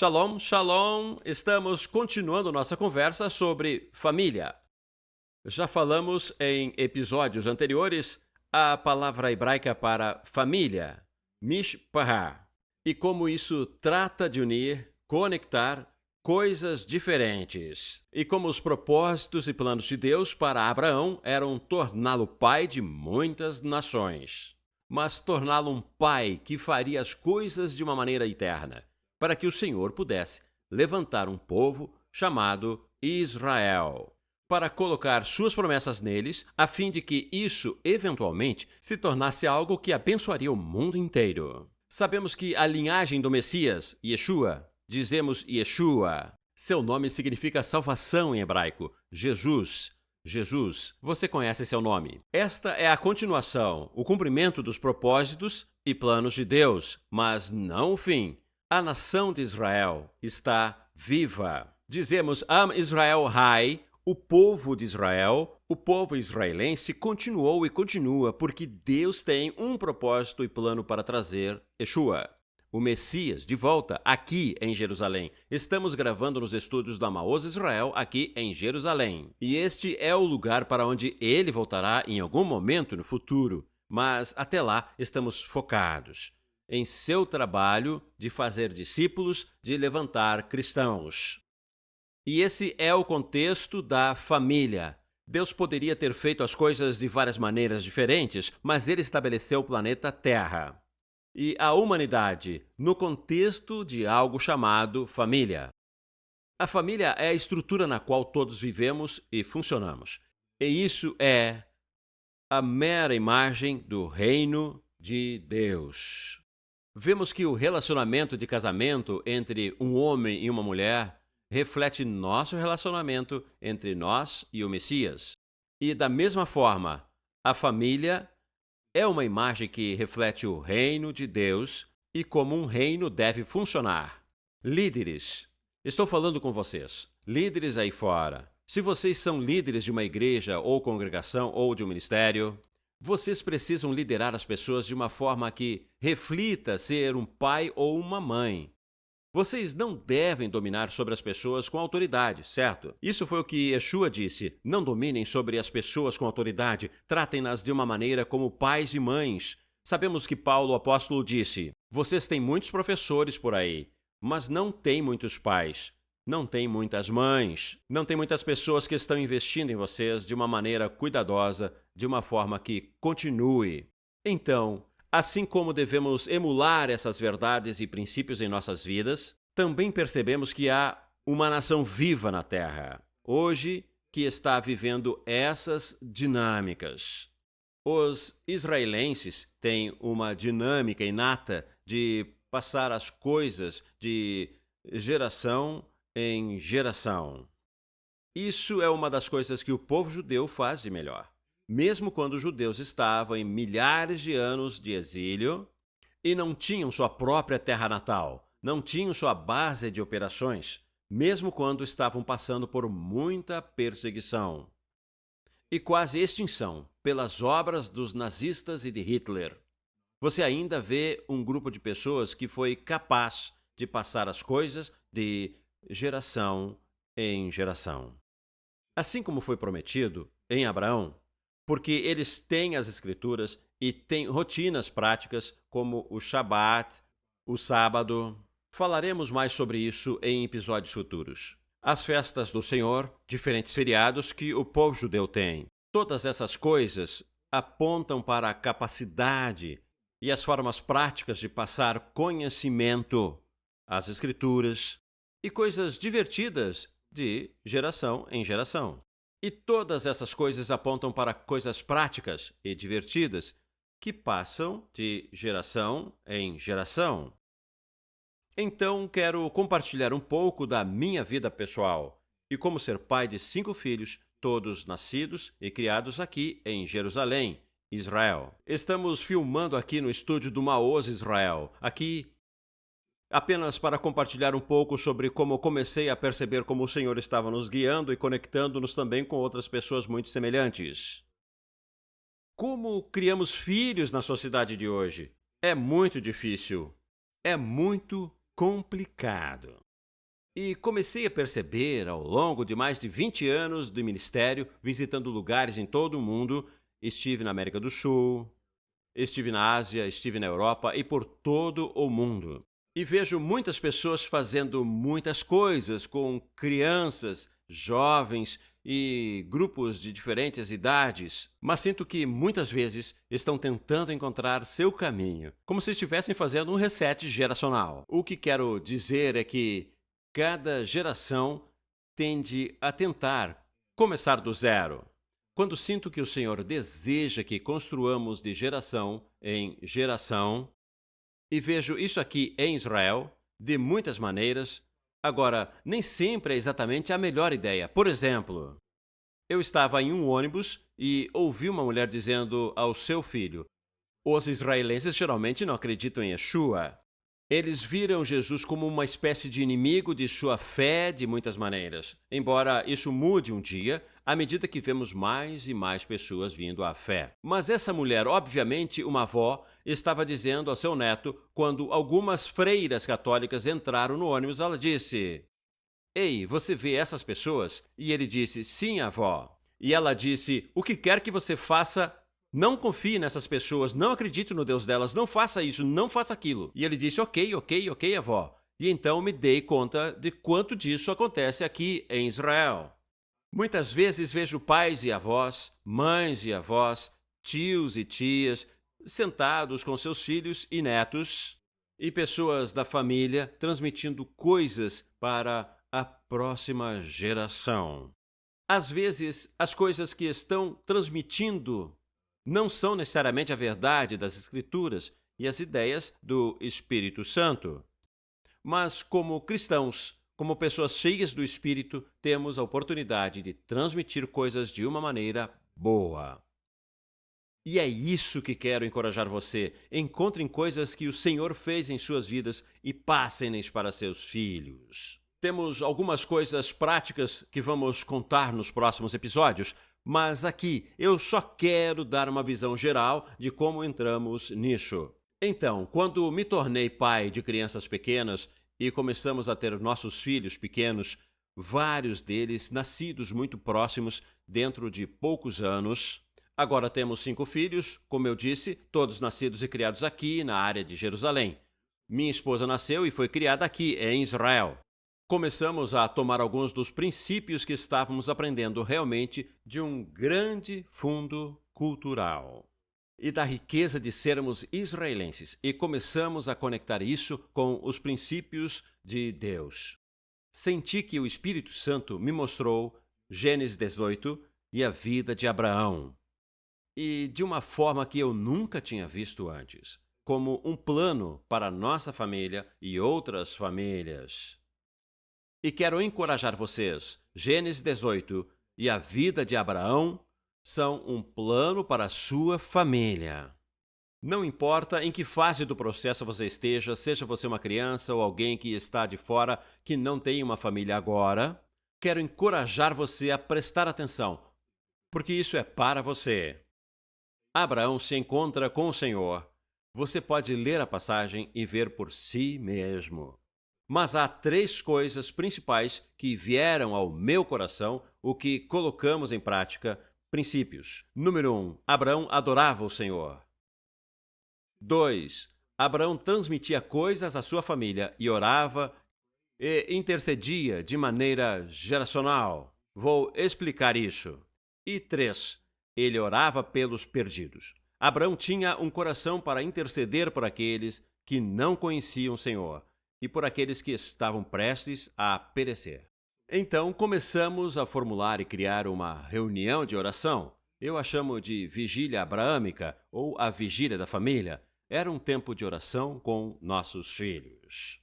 Shalom, shalom! Estamos continuando nossa conversa sobre família. Já falamos em episódios anteriores a palavra hebraica para família, mishpah, e como isso trata de unir, conectar coisas diferentes. E como os propósitos e planos de Deus para Abraão eram torná-lo pai de muitas nações, mas torná-lo um pai que faria as coisas de uma maneira eterna, para que o Senhor pudesse levantar um povo chamado Israel, para colocar suas promessas neles, a fim de que isso, eventualmente, se tornasse algo que abençoaria o mundo inteiro. Sabemos que a linhagem do Messias, Yeshua, dizemos Yeshua, seu nome significa salvação em hebraico, Jesus. Jesus, você conhece seu nome. Esta é a continuação, o cumprimento dos propósitos e planos de Deus, mas não o fim. A nação de Israel está viva. Dizemos Am Israel Hai, o povo de Israel, o povo israelense continuou e continua porque Deus tem um propósito e plano para trazer Yeshua, o Messias, de volta aqui em Jerusalém. Estamos gravando nos estúdios da Maoz Israel aqui em Jerusalém. E este é o lugar para onde ele voltará em algum momento no futuro. Mas até lá estamos focados em seu trabalho de fazer discípulos, de levantar cristãos. E esse é o contexto da família. Deus poderia ter feito as coisas de várias maneiras diferentes, mas ele estabeleceu o planeta Terra e a humanidade no contexto de algo chamado família. A família é a estrutura na qual todos vivemos e funcionamos. E isso é a mera imagem do reino de Deus. Vemos que o relacionamento de casamento entre um homem e uma mulher reflete nosso relacionamento entre nós e o Messias. E da mesma forma, a família é uma imagem que reflete o reino de Deus e como um reino deve funcionar. Líderes, estou falando com vocês, líderes aí fora. Se vocês são líderes de uma igreja ou congregação ou de um ministério, vocês precisam liderar as pessoas de uma forma que reflita ser um pai ou uma mãe. Vocês não devem dominar sobre as pessoas com autoridade, certo? Isso foi o que Yeshua disse. Não dominem sobre as pessoas com autoridade, tratem-nas de uma maneira como pais e mães. Sabemos que Paulo, o apóstolo, disse: vocês têm muitos professores por aí, mas não têm muitos pais. Não tem muitas mães, não tem muitas pessoas que estão investindo em vocês de uma maneira cuidadosa, de uma forma que continue. Então, assim como devemos emular essas verdades e princípios em nossas vidas, também percebemos que há uma nação viva na Terra, hoje, que está vivendo essas dinâmicas. Os israelenses têm uma dinâmica inata de passar as coisas de geração em geração. Isso é uma das coisas que o povo judeu faz de melhor. Mesmo quando os judeus estavam em milhares de anos de exílio e não tinham sua própria terra natal, não tinham sua base de operações, mesmo quando estavam passando por muita perseguição e quase extinção pelas obras dos nazistas e de Hitler, você ainda vê um grupo de pessoas que foi capaz de passar as coisas de geração em geração. Assim como foi prometido em Abraão, porque eles têm as escrituras e têm rotinas práticas como o Shabat, o sábado. Falaremos mais sobre isso em episódios futuros. As festas do Senhor, diferentes feriados que o povo judeu tem. Todas essas coisas apontam para a capacidade e as formas práticas de passar conhecimento, as escrituras e coisas divertidas de geração em geração. E todas essas coisas apontam para coisas práticas e divertidas que passam de geração em geração. Então, quero compartilhar um pouco da minha vida pessoal e como ser pai de 5 filhos, todos nascidos e criados aqui em Jerusalém, Israel. Estamos filmando aqui no estúdio do Maoz Israel, aqui apenas para compartilhar um pouco sobre como comecei a perceber como o Senhor estava nos guiando e conectando-nos também com outras pessoas muito semelhantes. Como criamos filhos na sociedade de hoje? É muito difícil. É muito complicado. E comecei a perceber, ao longo de mais de 20 anos de ministério, visitando lugares em todo o mundo, estive na América do Sul, estive na Ásia, estive na Europa e por todo o mundo. E vejo muitas pessoas fazendo muitas coisas com crianças, jovens e grupos de diferentes idades, mas sinto que muitas vezes estão tentando encontrar seu caminho, como se estivessem fazendo um reset geracional. O que quero dizer é que cada geração tende a tentar começar do zero. Quando sinto que o Senhor deseja que construamos de geração em geração, e vejo isso aqui em Israel, de muitas maneiras. Agora, nem sempre é exatamente a melhor ideia. Por exemplo, eu estava em um ônibus e ouvi uma mulher dizendo ao seu filho: os israelenses geralmente não acreditam em Yeshua. Eles viram Jesus como uma espécie de inimigo de sua fé de muitas maneiras. Embora isso mude um dia, à medida que vemos mais e mais pessoas vindo à fé. Mas essa mulher, obviamente uma avó, estava dizendo ao seu neto, quando algumas freiras católicas entraram no ônibus, ela disse: ei, você vê essas pessoas? E ele disse: sim, avó. E ela disse: o que quer que você faça, não confie nessas pessoas, não acredite no Deus delas, não faça isso, não faça aquilo. E ele disse: ok, ok, ok, avó. E então me dei conta de quanto disso acontece aqui em Israel. Muitas vezes vejo pais e avós, mães e avós, tios e tias, sentados com seus filhos e netos, e pessoas da família transmitindo coisas para a próxima geração. Às vezes, as coisas que estão transmitindo não são necessariamente a verdade das Escrituras e as ideias do Espírito Santo. Mas, como cristãos, como pessoas cheias do Espírito, temos a oportunidade de transmitir coisas de uma maneira boa. E é isso que quero encorajar você. Encontrem coisas que o Senhor fez em suas vidas e passem-nas para seus filhos. Temos algumas coisas práticas que vamos contar nos próximos episódios, mas aqui eu só quero dar uma visão geral de como entramos nisso. Então, quando me tornei pai de crianças pequenas e começamos a ter nossos filhos pequenos, vários deles nascidos muito próximos, dentro de poucos anos. Agora temos 5 filhos, como eu disse, todos nascidos e criados aqui na área de Jerusalém. Minha esposa nasceu e foi criada aqui, em Israel. Começamos a tomar alguns dos princípios que estávamos aprendendo realmente de um grande fundo cultural e da riqueza de sermos israelenses, e começamos a conectar isso com os princípios de Deus. Senti que o Espírito Santo me mostrou Gênesis 18 e a vida de Abraão, e de uma forma que eu nunca tinha visto antes, como um plano para a nossa família e outras famílias. E quero encorajar vocês, Gênesis 18 e a vida de Abraão são um plano para a sua família. Não importa em que fase do processo você esteja, seja você uma criança ou alguém que está de fora, que não tem uma família agora, quero encorajar você a prestar atenção, porque isso é para você. Abraão se encontra com o Senhor. Você pode ler a passagem e ver por si mesmo. Mas há 3 coisas principais que vieram ao meu coração, o que colocamos em prática, princípios. Número 1, Abraão adorava o Senhor. 2, Abraão transmitia coisas à sua família e orava e intercedia de maneira geracional. Vou explicar isso. E 3, ele orava pelos perdidos. Abraão tinha um coração para interceder por aqueles que não conheciam o Senhor e por aqueles que estavam prestes a perecer. Então começamos a formular e criar uma reunião de oração. Eu a chamo de vigília abraâmica ou a vigília da família. Era um tempo de oração com nossos filhos.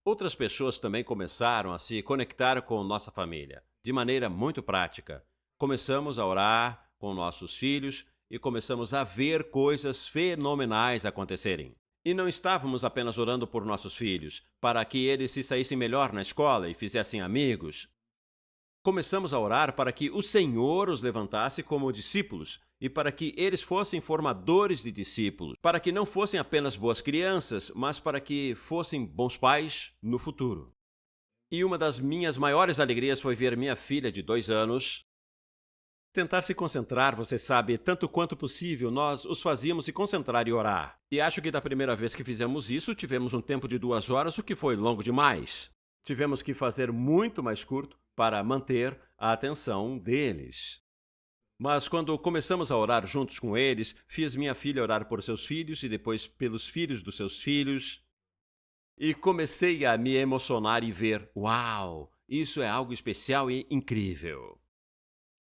Outras pessoas também começaram a se conectar com nossa família, de maneira muito prática. Começamos a orar com nossos filhos e começamos a ver coisas fenomenais acontecerem. E não estávamos apenas orando por nossos filhos, para que eles se saíssem melhor na escola e fizessem amigos. Começamos a orar para que o Senhor os levantasse como discípulos e para que eles fossem formadores de discípulos, para que não fossem apenas boas crianças, mas para que fossem bons pais no futuro. E uma das minhas maiores alegrias foi ver minha filha de 2 anos tentar se concentrar, você sabe, tanto quanto possível, nós os fazíamos se concentrar e orar. E acho que da primeira vez que fizemos isso, tivemos um tempo de 2 horas, o que foi longo demais. Tivemos que fazer muito mais curto para manter a atenção deles. Mas quando começamos a orar juntos com eles, fiz minha filha orar por seus filhos e depois pelos filhos dos seus filhos. E comecei a me emocionar e ver, uau, isso é algo especial e incrível.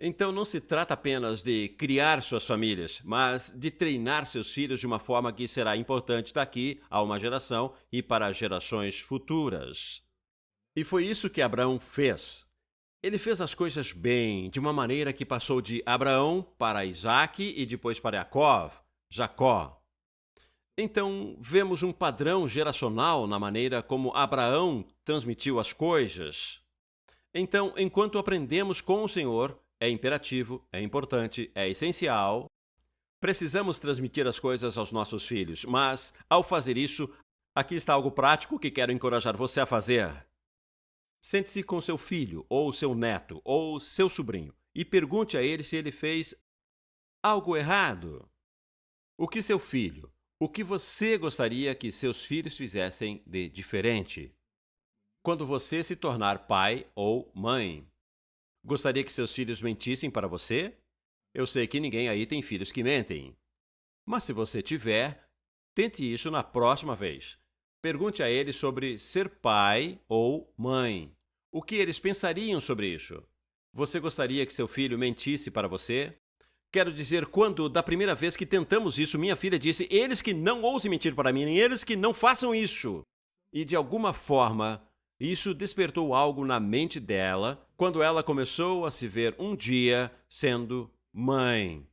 Então não se trata apenas de criar suas famílias, mas de treinar seus filhos de uma forma que será importante daqui a uma geração e para gerações futuras. E foi isso que Abraão fez. Ele fez as coisas bem, de uma maneira que passou de Abraão para Isaque e depois para Jacó. Então, vemos um padrão geracional na maneira como Abraão transmitiu as coisas. Então, enquanto aprendemos com o Senhor, é imperativo, é importante, é essencial. Precisamos transmitir as coisas aos nossos filhos, mas, ao fazer isso, aqui está algo prático que quero encorajar você a fazer. Sente-se com seu filho, ou seu neto, ou seu sobrinho, e pergunte a ele se ele fez algo errado. O que você gostaria que seus filhos fizessem de diferente? Quando você se tornar pai ou mãe, gostaria que seus filhos mentissem para você? Eu sei que ninguém aí tem filhos que mentem. Mas se você tiver, tente isso na próxima vez. Pergunte a eles sobre ser pai ou mãe. O que eles pensariam sobre isso? Você gostaria que seu filho mentisse para você? Quero dizer, quando da primeira vez que tentamos isso, minha filha disse, eles que não ousem mentir para mim, eles que não façam isso. E de alguma forma, isso despertou algo na mente dela quando ela começou a se ver um dia sendo mãe.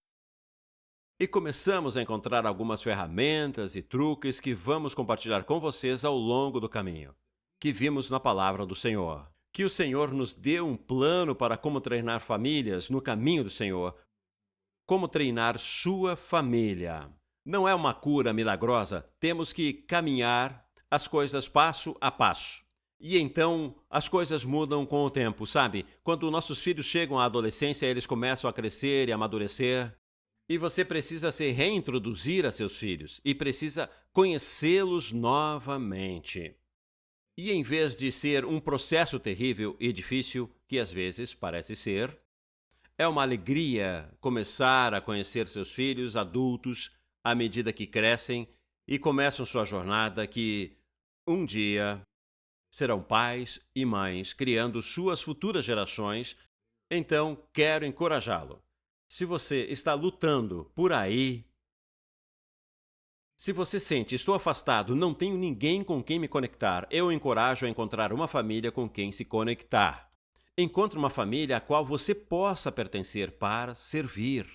E começamos a encontrar algumas ferramentas e truques que vamos compartilhar com vocês ao longo do caminho, que vimos na palavra do Senhor. Que o Senhor nos dê um plano para como treinar famílias no caminho do Senhor, como treinar sua família. Não é uma cura milagrosa, temos que caminhar as coisas passo a passo. E então as coisas mudam com o tempo, sabe? Quando nossos filhos chegam à adolescência, eles começam a crescer e amadurecer. E você precisa se reintroduzir a seus filhos e precisa conhecê-los novamente. E em vez de ser um processo terrível e difícil, que às vezes parece ser, é uma alegria começar a conhecer seus filhos adultos à medida que crescem e começam sua jornada que, um dia, serão pais e mães criando suas futuras gerações. Então, quero encorajá-lo. Se você está lutando por aí, se você sente, estou afastado, não tenho ninguém com quem me conectar, eu o encorajo a encontrar uma família com quem se conectar. Encontre uma família a qual você possa pertencer para servir.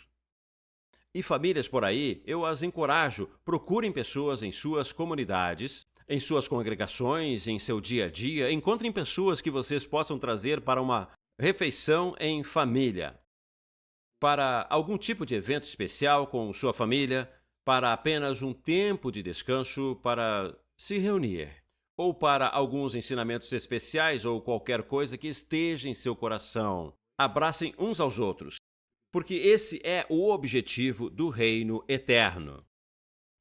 E famílias por aí, eu as encorajo, procurem pessoas em suas comunidades, em suas congregações, em seu dia a dia, encontrem pessoas que vocês possam trazer para uma refeição em família, para algum tipo de evento especial com sua família, para apenas um tempo de descanso para se reunir, ou para alguns ensinamentos especiais ou qualquer coisa que esteja em seu coração. Abracem uns aos outros, porque esse é o objetivo do reino eterno.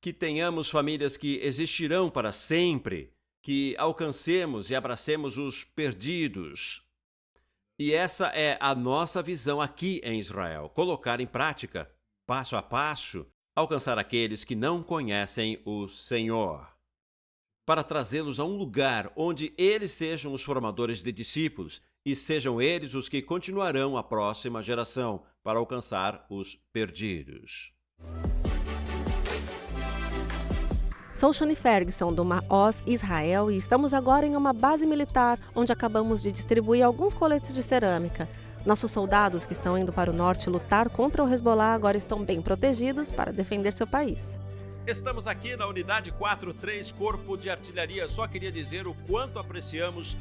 Que tenhamos famílias que existirão para sempre, que alcancemos e abracemos os perdidos. E essa é a nossa visão aqui em Israel, colocar em prática, passo a passo, alcançar aqueles que não conhecem o Senhor, para trazê-los a um lugar onde eles sejam os formadores de discípulos e sejam eles os que continuarão a próxima geração para alcançar os perdidos. Sou Shani Ferguson, do Maoz Israel, e estamos agora em uma base militar, onde acabamos de distribuir alguns coletes de cerâmica. Nossos soldados que estão indo para o norte lutar contra o Hezbollah agora estão bem protegidos para defender seu país. Estamos aqui na Unidade 43, Corpo de Artilharia. Só queria dizer o quanto apreciamos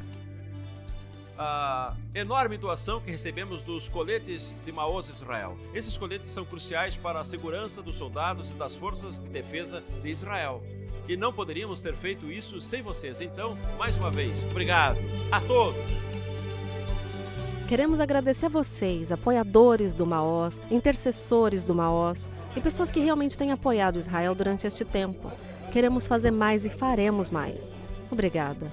a enorme doação que recebemos dos coletes de Maoz Israel. Esses coletes são cruciais para a segurança dos soldados e das forças de defesa de Israel. e não poderíamos ter feito isso sem vocês. Então, mais uma vez, obrigado a todos! Queremos agradecer a vocês, apoiadores do Maoz, intercessores do Maoz e pessoas que realmente têm apoiado Israel durante este tempo. Queremos fazer mais e faremos mais. Obrigada.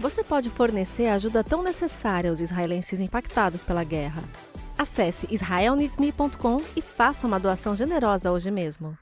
Você pode fornecer a ajuda tão necessária aos israelenses impactados pela guerra. Acesse israelneedsme.com e faça uma doação generosa hoje mesmo.